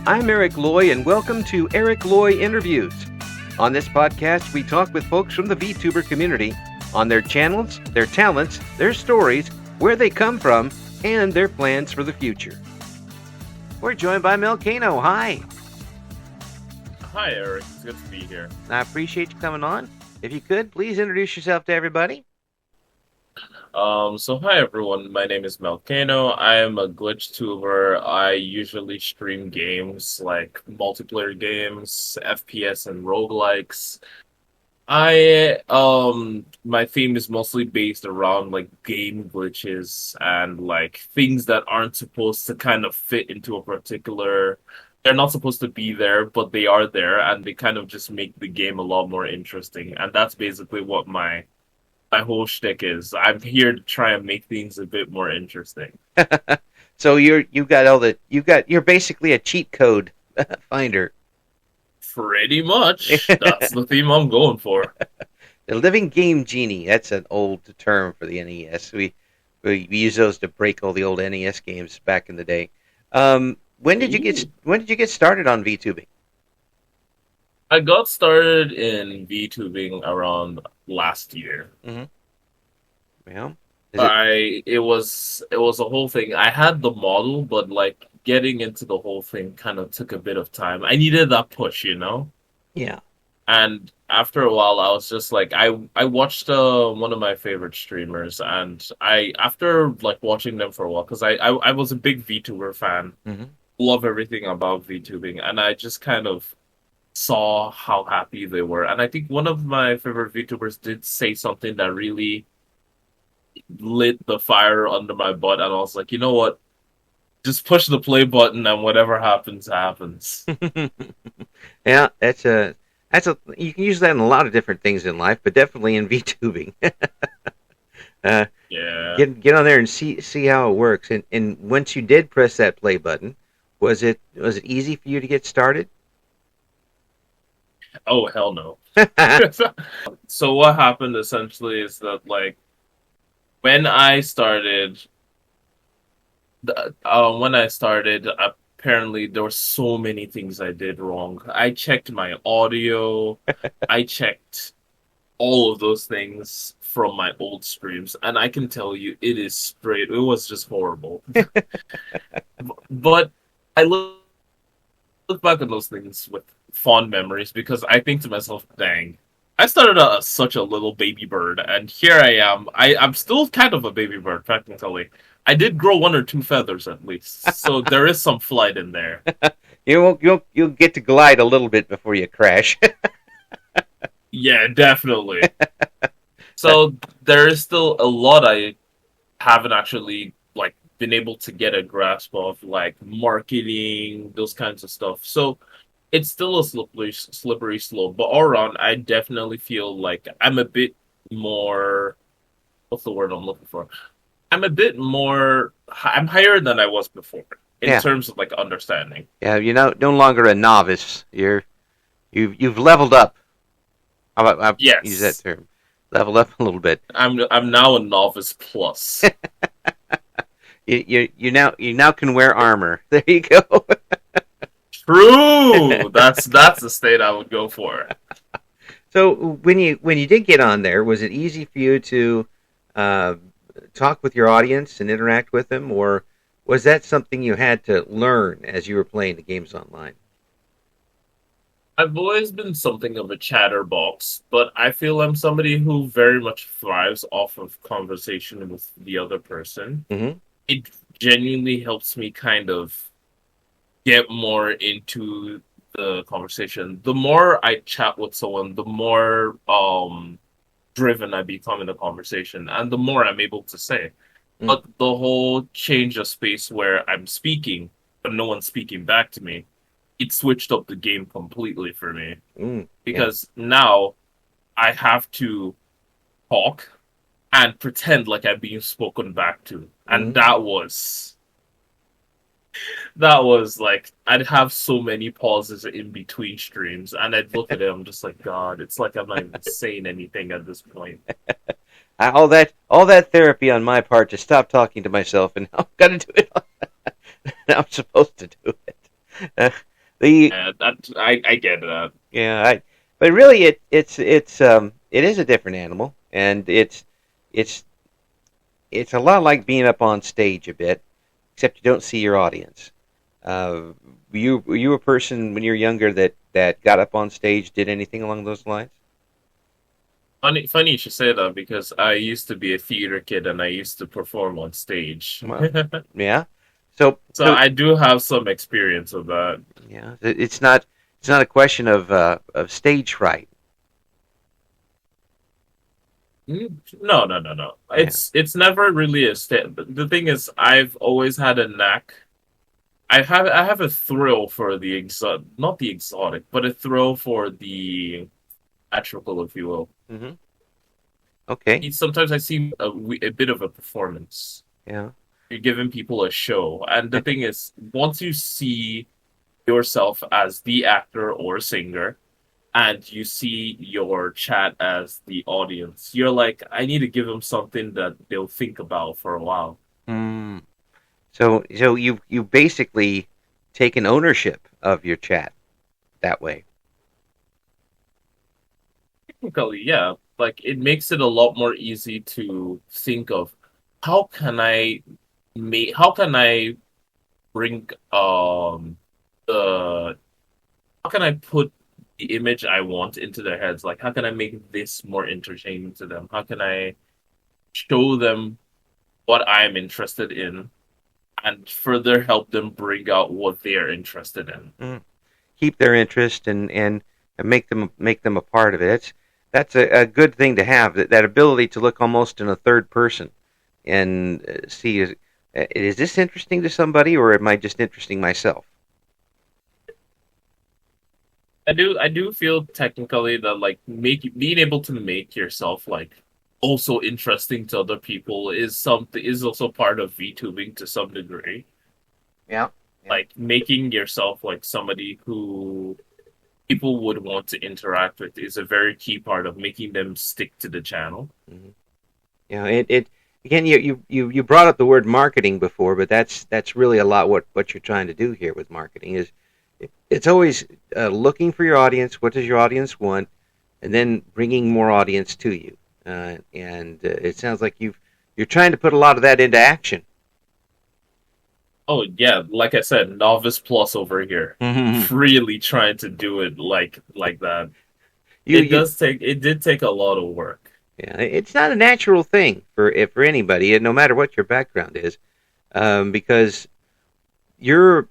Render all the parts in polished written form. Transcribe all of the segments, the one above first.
I'm Eric Loy, and welcome to Eric Loy Interviews. On this podcast, we talk with folks from the VTuber community on their channels, their talents, their stories, where they come from, and their plans for the future. We're joined by Mel Kano. Hi. Hi, Eric. It's good to be here. I appreciate you coming on. If you could, please introduce yourself to everybody. Hi everyone. My name is Mel Kano. I am a glitch tuber. I usually stream games like multiplayer games, FPS, and roguelikes. My theme is mostly based around like game glitches and like things that aren't supposed to kind of fit into a particular. They're not supposed to be there, but they are there, and they kind of just make the game a lot more interesting. And that's basically what my whole shtick is. I'm here to try and make things a bit more interesting. So you're basically a cheat code finder. Pretty much. That's the theme I'm going for. The living game genie. That's an old term for the NES. We use those to break all the old NES games back in the day. When did you get started on VTubing? I got started in VTubing around last year. Mm-hmm. Yeah. It was a whole thing. I had the model, but like getting into the whole thing kind of took a bit of time. I needed that push, you know? Yeah. And after a while, I was just like, I watched one of my favorite streamers, and after like watching them for a while, because I was a big VTuber fan, mm-hmm. Love everything about VTubing, and I just kind of saw how happy they were. And I think one of my favorite VTubers did say something that really lit the fire under my butt, and I was like, you know what? Just push the play button, and whatever happens, happens. Yeah, that's you can use that in a lot of different things in life, but definitely in VTubing. Yeah. Get on there and see how it works. And once you did press that play button, was it easy for you to get started? Oh, hell no. So what happened essentially is that like when I started, apparently there were so many things I did wrong. I checked my audio, I checked all of those things from my old streams, and I can tell you it was just horrible. But I look back at those things with fond memories because I think to myself, dang, I started out as such a little baby bird, and here I am. I'm still kind of a baby bird, technically. I did grow one or two feathers at least, so there is some flight in there. You'll get to glide a little bit before you crash. Yeah, definitely. So there is still a lot I haven't actually like been able to get a grasp of, like marketing, those kinds of stuff. So it's still a slippery slope, but all around, I definitely feel like I'm a bit more. What's the word I'm looking for? I'm higher than I was before in terms of like understanding. Yeah, you're no longer a novice. You've leveled up. How about Yes. use that term? Leveled up a little bit. I'm now a novice plus. You now can wear armor. There you go. True. That's the state I would go for. So when you did get on there, was it easy for you to talk with your audience and interact with them, or was that something you had to learn as you were playing the games online? I've always been something of a chatterbox, but I feel I'm somebody who very much thrives off of conversation with the other person. Mm-hmm. It genuinely helps me kind of get more into the conversation. The more I chat with someone, the more driven I become in the conversation, and the more I'm able to say. Mm. But the whole change of space where I'm speaking, but no one's speaking back to me, it switched up the game completely for me. Because now I have to talk and pretend like I'm being spoken back to. And that was like, I'd have so many pauses in between streams, and I'd look at it, I'm just like, God, it's like I'm not even saying anything at this point. All that therapy on my part to stop talking to myself, and now I've got to do it. I'm supposed to do it. The And I get that. Yeah, but really, it is a different animal, and it's it's a lot like being up on stage a bit, except you don't see your audience. Were you a person when you were younger that got up on stage, did anything along those lines? Funny you should say that because I used to be a theater kid and I used to perform on stage. Well, yeah. So So I do have some experience of that. yeah, it's not a question of stage fright. No. Yeah. It's never really a The thing is, I've always had a knack. I have a thrill for the not the exotic, but a thrill for the theatrical, if you will. Hmm. Okay. Sometimes I see a bit of a performance. Yeah. You're giving people a show, and the thing is, once you see yourself as the actor or singer, and you see your chat as the audience, you're like, I need to give them something that they'll think about for a while. Mm. So you basically taken ownership of your chat that way. Technically, yeah, like it makes it a lot more easy to think of how can I how can I bring the how can I put the image I want into their heads? Like, how can I make this more entertaining to them? How can I show them what I'm interested in and further help them bring out what they're interested in? Mm. Keep their interest and make them a part of it. That's a good thing to have. That ability to look almost in a third person and see is this interesting to somebody or am I just interesting myself? I do feel technically that like being able to make yourself like also interesting to other people is also part of VTubing to some degree. Yeah. Yeah. Like making yourself like somebody who people would want to interact with is a very key part of making them stick to the channel. Mm-hmm. Yeah. It again. You brought up the word marketing before, but that's really a lot what you're trying to do here with marketing is it's always looking for your audience. What does your audience want, and then bringing more audience to you. And it sounds like you're trying to put a lot of that into action. Oh yeah, like I said, novice plus over here. Mm-hmm. Really trying to do it like that. You It did take a lot of work. Yeah, it's not a natural thing for anybody, and no matter what your background is, because you're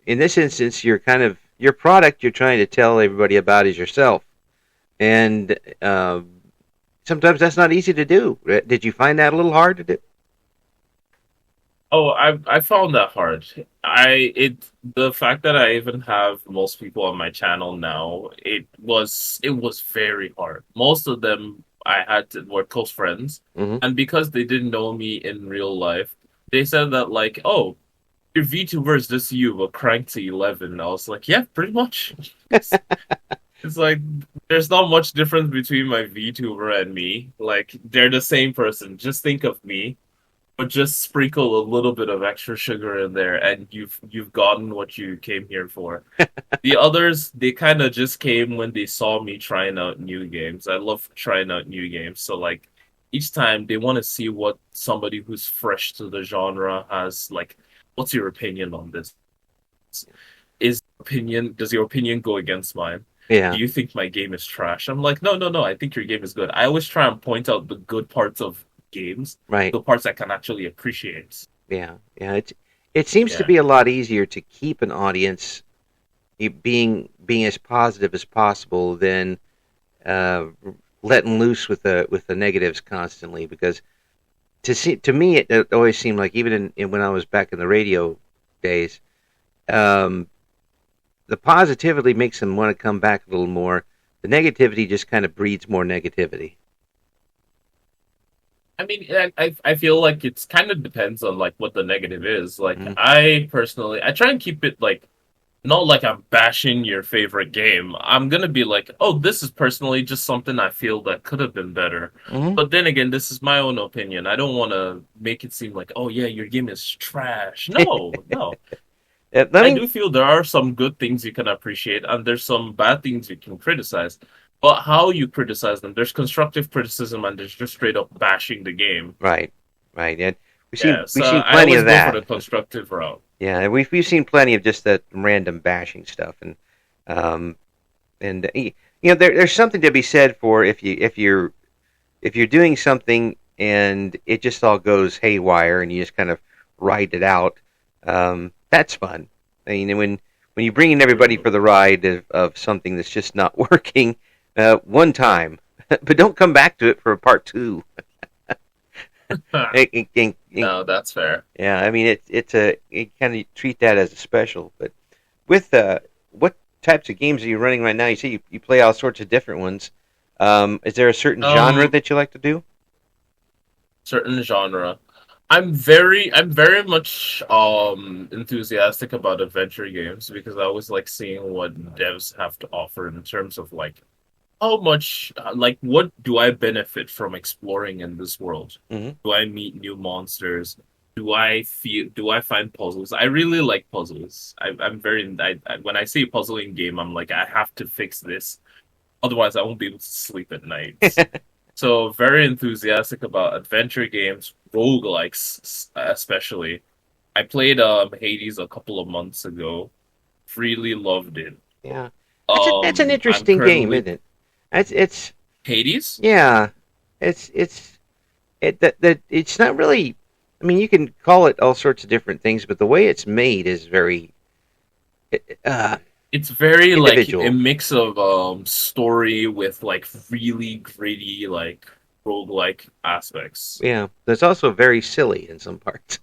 in this instance you're kind of your product you're trying to tell everybody about is yourself, and sometimes that's not easy to do. Did you find that a little hard to do? Oh, I found that hard. The fact that I even have most people on my channel now, it was very hard. Most of them I had to were close friends, Mm-hmm. and because they didn't know me in real life, they said that like, "Oh, your VTuber is just you, but cranked to 11." I was like, "Yeah, pretty much." It's like there's not much difference between my VTuber and me. Like they're the same person. Just think of me but just sprinkle a little bit of extra sugar in there and you've gotten what you came here for. The others, they kind of just came when they saw me trying out new games. I love trying out new games. So like each time they want to see what somebody who's fresh to the genre has like what's your opinion on this? Does your opinion go against mine? Do Yeah, you think my game is trash? I'm like, no, I think your game is good. I always try and point out the good parts of games, right. the parts I can actually appreciate. Yeah. It seems to Yeah. be a lot easier to keep an audience being as positive as possible than uh, letting loose with the negatives constantly because to me it always seemed like even when I was back in the radio days, um, the positivity makes them want to come back a little more. The negativity just kind of breeds more negativity. I mean, I feel like it's kind of depends on like what the negative is. Like Mm-hmm. I personally, I try and keep it like not like I'm bashing your favorite game. I'm gonna be like, oh, this is personally just something I feel that could have been better. Mm-hmm. But then again, this is my own opinion. I don't want to make it seem like, oh yeah, your game is trash. No, no. Let I me do feel there are some good things you can appreciate, and there's some bad things you can criticize. But how you criticize them, there's constructive criticism, and there's just straight up bashing the game. right, right. And Yeah, we've so seen I plenty always of go for the that. constructive route. Yeah, we've seen plenty of just that random bashing stuff, um, and there's something to be said for if you're doing something and it just all goes haywire and you just kind of ride it out. That's fun. I mean, when you bring in everybody True. for the ride of something that's just not working one time, but don't come back to it for a part two. No, that's fair. Yeah, I mean it's a you kind of treat that as a special. But with what types of games are you running right now? You say you play all sorts of different ones. Is there a certain genre Um, that you like to do? certain genre. I'm very much enthusiastic about adventure games because I always like seeing what devs have to offer in terms of like how much like what do I benefit from exploring in this world? Hmm. Do I meet new monsters? Do I find puzzles? I really like puzzles. I'm very when I see a puzzling game, I'm like I have to fix this, otherwise I won't be able to sleep at night. So very enthusiastic about adventure games, roguelikes especially. I played Hades a couple of months ago. Really loved it. Yeah, that's an I'm interesting game, currently isn't it? It's Hades? yeah, it's that it's not really. I mean, you can call it all sorts of different things, but the way it's made is very uh, It's very like a individual. mix of story with like really gritty like roguelike aspects. Yeah, it's also very silly in some parts.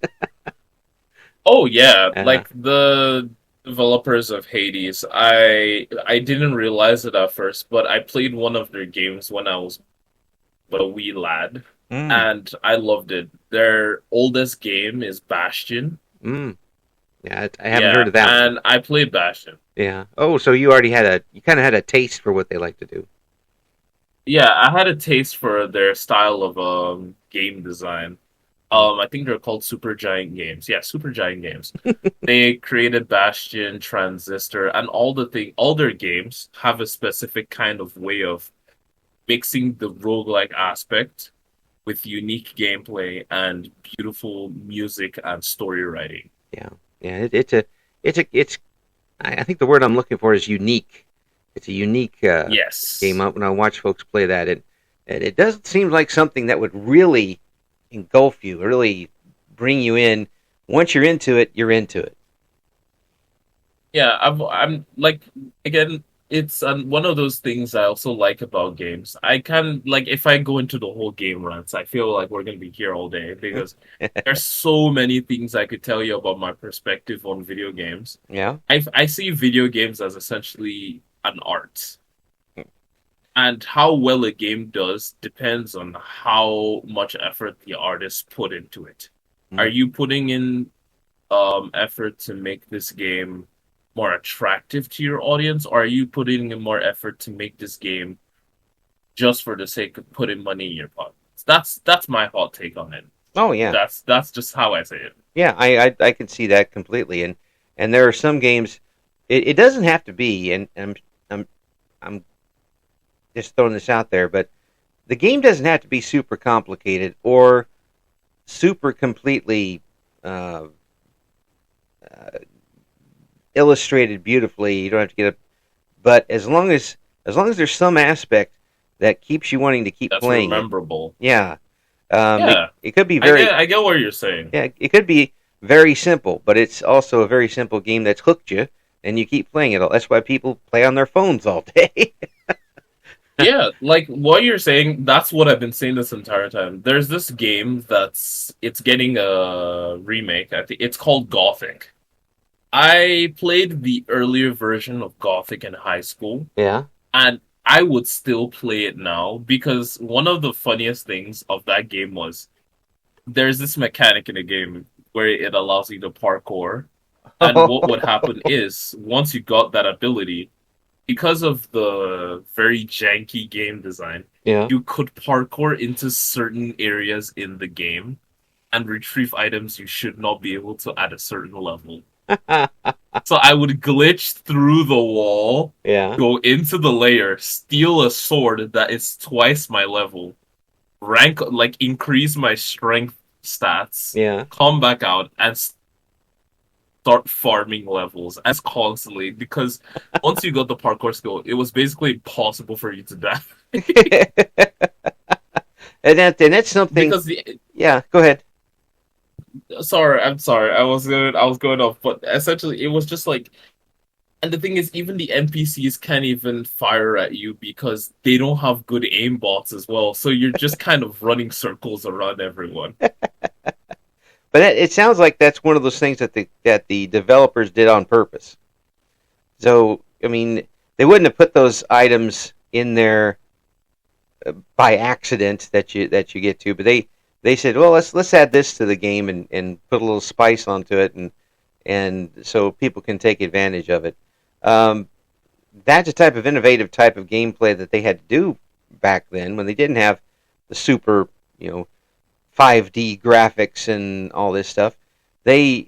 Oh yeah, uh, like the developers of Hades, I didn't realize it at first, but I played one of their games when I was a wee lad, mm, and I loved it. Their oldest game is Bastion. mm, yeah, I haven't heard Yeah, of that one. and I played Bastion. Yeah. Oh, so you already had you kind of had a taste for what they like to do. Yeah, I had a taste for their style of game design. Mm. I think they're called Super Giant Games. Yeah, Super Giant Games. They created Bastion, Transistor, and all their games have a specific kind of way of mixing the roguelike aspect with unique gameplay and beautiful music and story writing. Yeah, yeah. It's I think the word I'm looking for is unique. It's a unique game. Yes. When I watch folks play that, and it doesn't seem like something that would really engulf you, really bring you in. Once you're into it, you're into it. Yeah, I'm like again, it's one of those things I also like about games. I can like if I go into the whole game runs, I feel like we're gonna be here all day because there's so many things I could tell you about my perspective on video games. Yeah. I see video games as essentially an art, and how well a game does depends on how much effort the artist put into it. Are Mm. you putting in effort to make this game more attractive to your audience, or are you putting in more effort to make this game just for the sake of putting money in your pocket? That's my hot take on it. Oh yeah, That's just how I say it. yeah. I can see that completely. And there are some games. It doesn't have to be. And I'm I'm just throwing this out there, but the game doesn't have to be super complicated or super completely uh, uh, illustrated beautifully. You don't have to get a, but as long as there's some aspect that keeps you wanting to keep That's playing it, rememberable. yeah. Yeah, It could be very I get what you're saying. yeah, it could be very simple, but it's also a very simple game that's hooked you, and you keep playing it. That's why people play on their phones all day. Yeah, like what you're saying, that's what I've been saying this entire time. There's this game it's getting a remake. I think it's called Gothic. I played the earlier version of Gothic in high school, Yeah. and I would still play it now because one of the funniest things of that game was there's this mechanic in the game where it allows you to parkour. And what would happen is once you got that ability, because of the very janky game design, Yeah. you could parkour into certain areas in the game and retrieve items you should not be able to at a certain level. So I would glitch through the wall, Yeah. go into the layer, steal a sword that is twice my level, rank like increase my strength stats, Yeah. come back out and start farming levels as constantly because once you got the parkour skill, it was basically impossible for you to die. And that's something. Because the Yeah. Go ahead. I'm sorry, I was going off, but essentially it was just like, and the thing is, even the NPCs can't even fire at you because they don't have good aim bots as well. So you're just kind of running circles around everyone. But it sounds like that's one of those things that the developers did on purpose. So I mean, they wouldn't have put those items in there by accident that you get to, but they said, well, let's add this to the game and put a little spice onto it, and so people can take advantage of it. Um, that's a type of innovative type of gameplay that they had to do back then when they didn't have the super, 5D graphics and all this stuff. They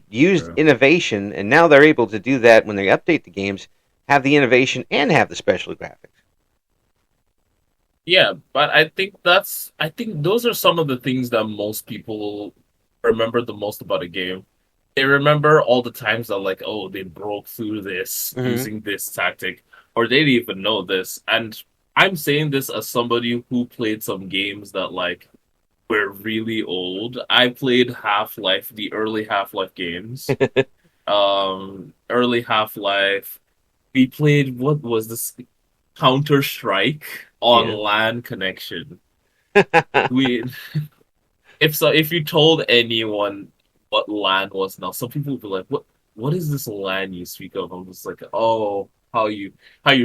used True. innovation, and now they're able to do that when they update the games, have the innovation and have the special graphics. Yeah, but I think those are some of the things that most people remember the most about a game. They remember all the times that like, oh, they broke through this Hmm. using this tactic, or they didn't even know this. And I'm saying this as somebody who played some games that like were really old. I played Half-Life, the early Half-Life games. Early Half-Life. We played what was this Counter-Strike on Yeah. LAN connection. We if you told anyone what LAN was now, some people would be like, what is this LAN you speak of? I'm just like, oh, how you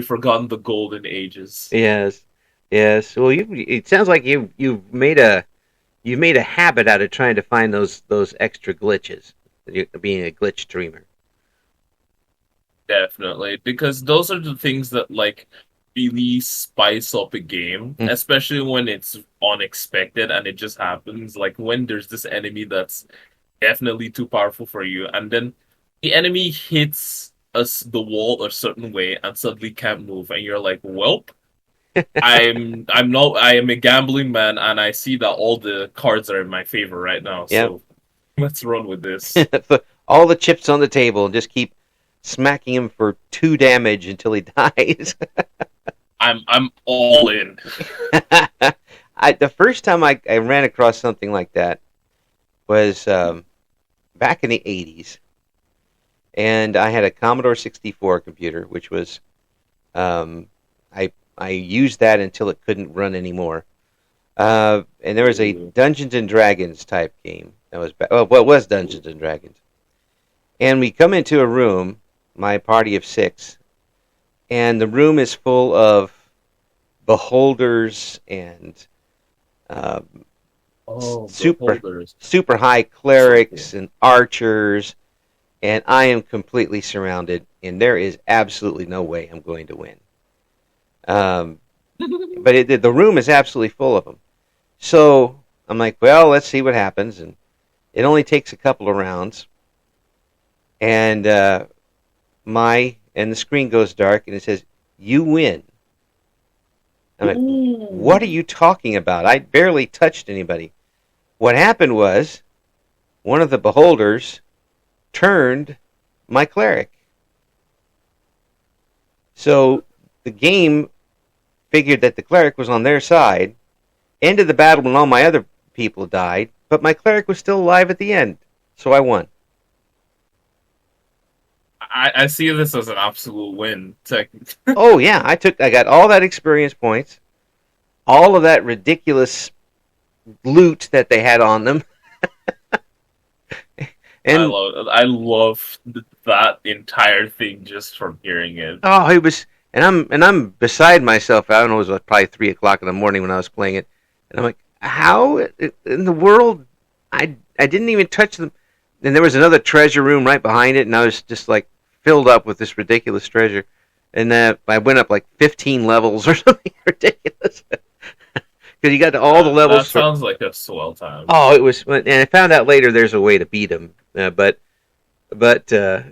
forgotten the golden ages. Yes, yes. Well, it sounds like you've made a habit out of trying to find those extra glitches. Being a glitch streamer. Definitely. Because those are the things that like really spice up a game, Mm. especially when it's unexpected and it just happens. Like when there's this enemy that's definitely too powerful for you, and then the enemy hits us the wall a certain way and suddenly can't move, and you're like, "Welp, I am a gambling man, and I see that all the cards are in my favor right now, Yep. so let's run with this." All the chips on the table and just keep smacking him for 2 damage until he dies. I'm all in. The first time I ran across something like that was back in the 80s, and I had a Commodore 64 computer, which was um, I used that until it couldn't run anymore. And there was a Ooh. Dungeons and Dragons type game that was well, it was Dungeons and Dragons, and we come into a room, my party of 6, and the room is full of beholders and uh, Oh, super beholders. super high So cool. clerics and archers, and I am completely surrounded, and there is absolutely no way I'm going to win. Um, but the room is absolutely full of them. So I'm like, well, let's see what happens, and it only takes a couple of rounds, and the screen goes dark, and it says, "You win." I'm like, what are Ooh. you talking about? I barely touched anybody. What happened was one of the beholders turned my cleric. So the game figured that the cleric was on their side, ended the battle when all my other people died, but my cleric was still alive at the end. So I won. I see this as an absolute win. Tech. Oh yeah, I got all that experience points, all of that ridiculous loot that they had on them, and I love that entire thing just from hearing it. oh, it was, and I'm beside myself. I don't know, it was probably 3 o'clock in the morning when I was playing it, and I'm like, how in the world? I didn't even touch them. And there was another treasure room right behind it, and I was just like filled up with this ridiculous treasure. And I went up like 15 levels or something ridiculous because you got to all the That levels for. sounds like a swell time. Oh, it was, and I found out later there's a way to beat him, but But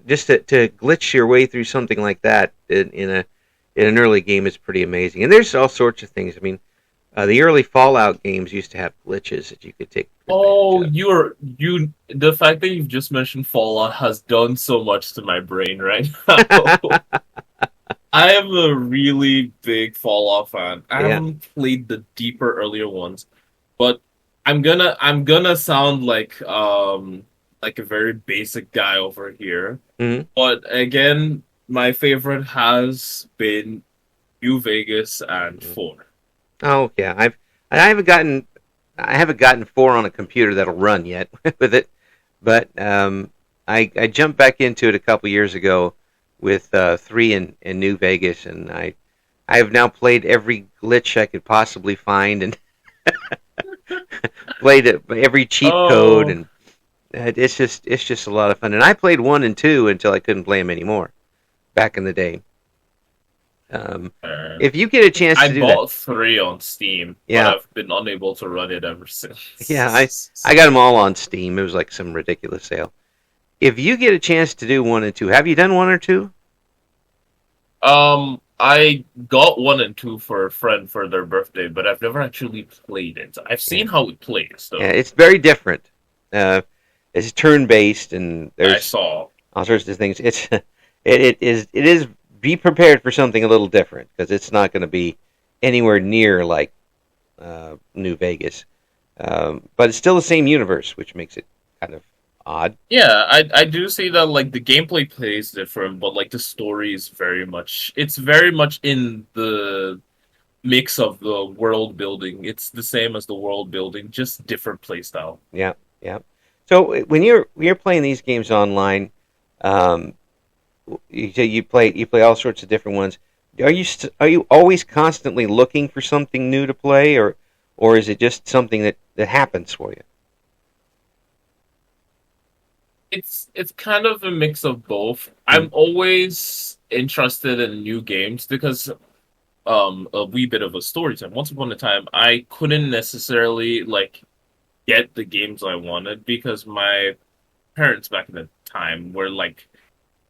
just to glitch your way through something like that in an early game is pretty amazing. And there's all sorts of things. I mean, the early Fallout games used to have glitches that you could take advantage Oh, of. the fact that you've just mentioned Fallout has done so much to my brain right now. I am a really big Fallout fan. I Yeah. haven't played the deeper earlier ones, but I'm gonna sound like a very basic guy over here. Hmm. But again, my favorite has been New Vegas and Hmm. 4. Oh yeah, I haven't gotten 4 on a computer that'll run yet with it, but I jumped back into it a couple years ago with 3 in New Vegas, and I have now played every glitch I could possibly find and played every cheat code, Oh, and it's just a lot of fun. And I played 1 and 2 until I couldn't play them anymore back in the day. Um, uh, if you get a chance I to do that, bought 3 on Steam, but yeah, I've been unable to run it ever yeah, since. I got them all on Steam. It was like some ridiculous sale. If you get a chance to do 1 and 2, have you done 1 or 2? I got 1 and 2 for a friend for their birthday, but I've never actually played it. I've Yeah, seen how it plays, yeah, though. it's very different. Uh, it's turn based, and I there's saw. all sorts of things. It is be prepared for something a little different because it's not going to be anywhere near like New Vegas, but it's still the same universe, which makes it kind of odd. Yeah, I do see that like the gameplay plays different, but like the story is very much in the mix of the world building. It's the same as the world building, just different playstyle. Yeah, yeah. So when you're playing these games online, um, you play all sorts of different ones. Are you always constantly looking for something new to play, or is it just something that happens for you? It's kind of a mix of both. Mm, I'm always interested in new games because a wee bit of a story time. Once upon a time, I couldn't necessarily like get the games I wanted because my parents back in the time were like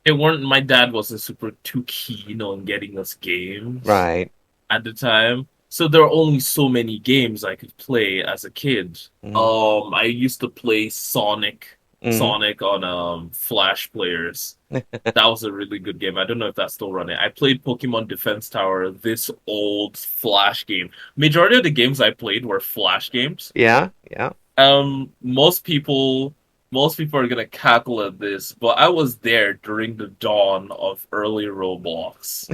they weren't my dad wasn't super too keen on getting us games right. at the time. So there were only so many games I could play as a kid. Mm, I used to play mm. Sonic on Flash players. That was a really good game. I don't know if that's still running. I played Pokemon Defense Tower, this old Flash game. Majority of the games I played were Flash games. Yeah, yeah. Most people are gonna cackle at this, but I was there during the dawn of early Roblox.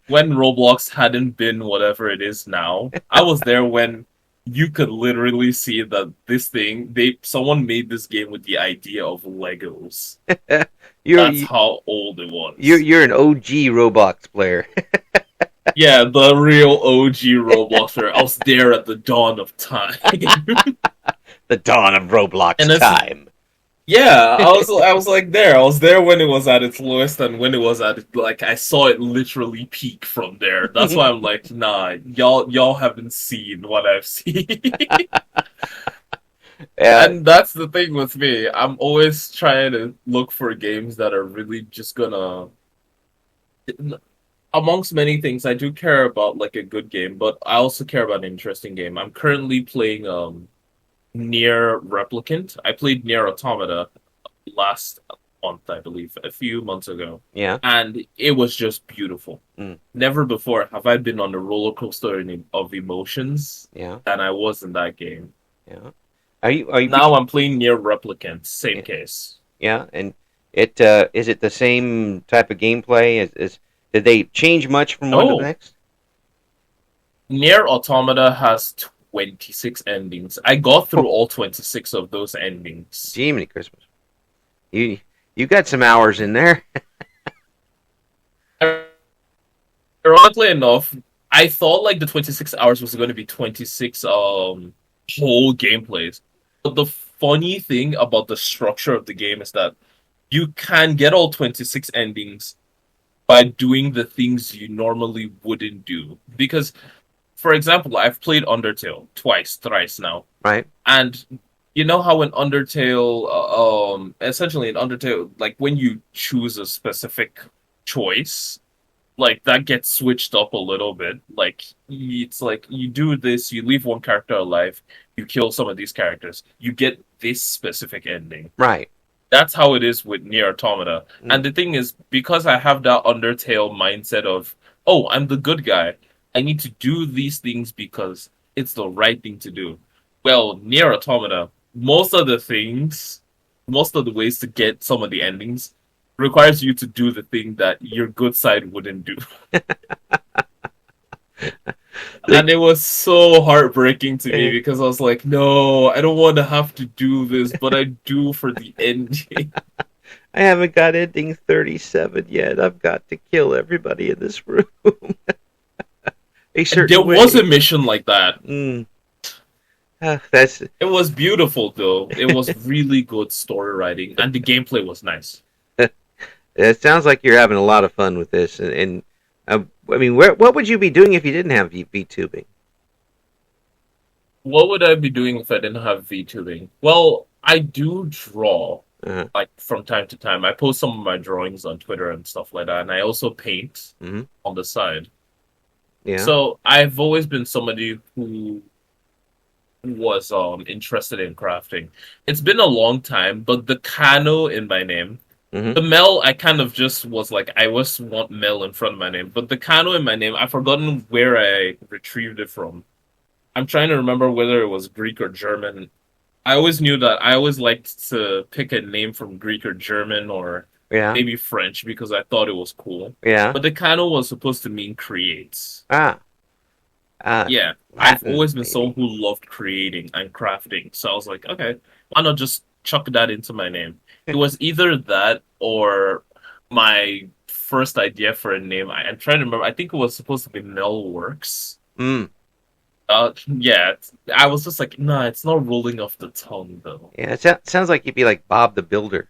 When Roblox hadn't been whatever it is now. I was there when you could literally see that this thing they someone made this game with the idea of Legos. you're That's you- how old it was. you're an OG Roblox player. Yeah, the real OG Robloxer. I was there at the dawn of time. The dawn of Roblox And that's time. yeah, I was like there. I was there when it was at its lowest and when it was at like I saw it literally peak from there. That's why I'm like, nah, y'all haven't seen what I've seen. Yeah, And that's the thing with me. I'm always trying to look for games that are really just gonna amongst many things, I do care about like a good game, but I also care about an interesting game. I'm currently playing Near Replicant. I played Near Automata last month, I believe, a few months ago, yeah. and it was just beautiful. Mm, Never before have I been on a roller coaster of emotions yeah, than I was in that game. yeah. Are you Now I'm playing Near Replicant, same yeah, case. yeah, and it is it the same type of gameplay? Did they change much from one to the Oh, next? Near Automata has 26 endings. I got through all 26 of those endings. Jiminy Christmas! You you got some hours in there. Ironically enough, I thought like the 26 hours was going to be 26 whole gameplays. But the funny thing about the structure of the game is that you can get all 26 endings by doing the things you normally wouldn't do. Because, for example, I've played Undertale twice, thrice now. Right. And you know how in Undertale, essentially in Undertale, like when you choose a specific choice, like that gets switched up a little bit. Like it's like you do this, you leave one character alive, you kill some of these characters, you get this specific ending. Right. That's how it is with Nier Automata. Mm. And the thing is, because I have that Undertale mindset of, oh, I'm the good guy, I need to do these things because it's the right thing to do. Well, Nier Automata, most of the ways to get some of the endings requires you to do the thing that your good side wouldn't do. The- And it was so heartbreaking to me eh, because I was like, no, I don't want to have to do this, but I do for the ending. I haven't got ending 37 yet. I've got to kill everybody in this room a There certain was a way. mission like that. Mm. That's It was beautiful though. It was really good story writing, and the gameplay was nice. it sounds like you're having a lot of fun with this. And I mean, what would you be doing if you didn't have VTubing? What would I be doing if I didn't have VTubing? Well, I do draw Uh-huh. like from time to time. I post some of my drawings on Twitter and stuff like that, and I also paint Hmm. on the side. Yeah. So I've always been somebody who was interested in crafting. It's been a long time, but the Kano in my name, Hmm. the Mel, I kind of just was like, I just want Mel in front of my name. But the Kano in my name, I've forgotten where I retrieved it from. I'm trying to remember whether it was Greek or German. I always knew that I always liked to pick a name from Greek or German or Yeah. maybe French because I thought it was cool. Yeah. But the Kano was supposed to mean creates. Ah. Yeah, I've Latin, always been someone maybe. who loved creating and crafting. So I was like, okay, why not just chuck that into my name? It was either that or my first idea for a name. I'm trying to remember. I think it was supposed to be Mel Works. Mm. Yeah, I was just like, nah, it's not rolling off the tongue though. Yeah. Sounds like you'd be like Bob the Builder.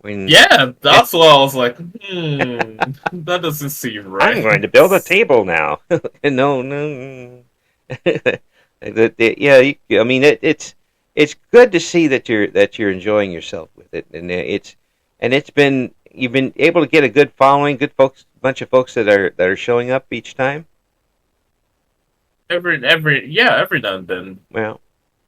When Yeah, that's why I was like, that doesn't seem I'm right. going to build a table now. No, no. Yeah, I mean it's good to see that you're enjoying yourself with it, and it's been you've been able to get a good following, good folks, bunch of folks that are showing up each time. Every now and then. Well,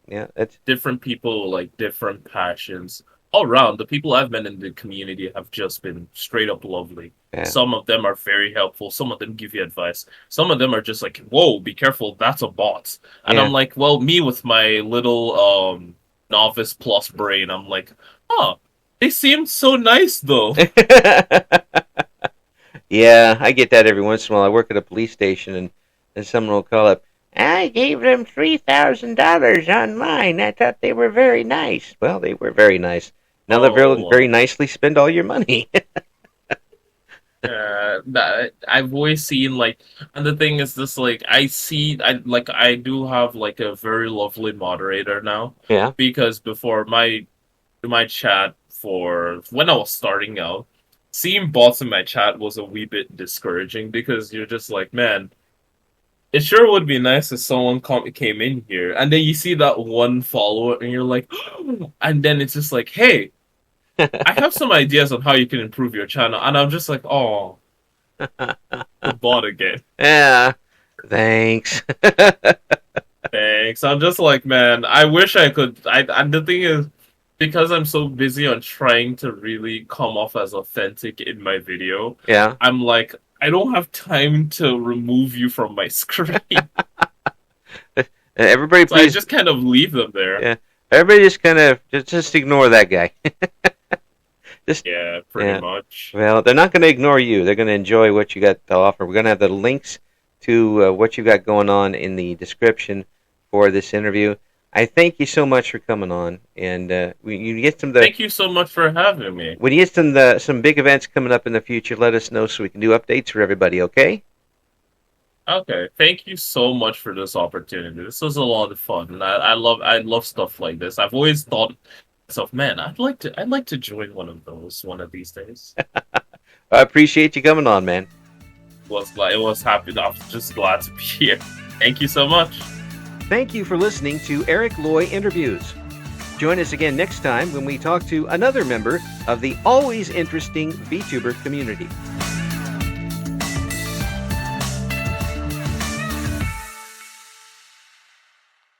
yeah, that's Different people like different passions. All around, the people I've met in the community have just been straight up lovely. yeah, Some of them are very helpful. Some of them give you advice. Some of them are just like, "Whoa, be careful, that's a bot." And yeah. I'm like, "Well, me with my little novice plus brain, I'm like, oh, they seem so nice though." Yeah, I get that every once in a while. I work at a police station, and someone will call up. I gave them $3,000 online. I thought they were very nice. Well, they were very nice. Now they're very, very Oh, nicely spend all your money. I've always seen like, and the thing is, this like I do have like a very lovely moderator now Yeah. because before my chat for when I was starting out, seeing bots in my chat was a wee bit discouraging because you're just like, man, it sure would be nice if someone came in here, and then you see that one follower, and you're like, and then it's just like, hey, I have some ideas on how you can improve your channel, and I'm just like, oh, the bot again. Yeah. Thanks. Thanks. I'm just like, man, I wish I could. And the thing is, because I'm so busy on trying to really come off as authentic in my video, Yeah. I'm like, I don't have time to remove you from my screen. Everybody, So I please. just kind of leave them there. Yeah. Everybody, just kind of just ignore that guy. Just Yeah, pretty yeah. much. Well, they're not going to ignore you. They're going to enjoy what you got to offer. We're going to have the links to what you got going on in the description for this interview. I thank you so much for coming on, and you get Thank you so much for having me. when you get some big events coming up in the future, let us know so we can do updates for everybody. Okay? Okay, thank you so much for this opportunity. This was a lot of fun, and I love stuff like this. I've always thought to myself, man, I'd like to join one of those one of these days. I appreciate you coming on, man. Was like it was happy. I was just glad to be here. Thank you so much. Thank you for listening to Eric Loy Interviews. Join us again next time when we talk to another member of the always interesting VTuber community.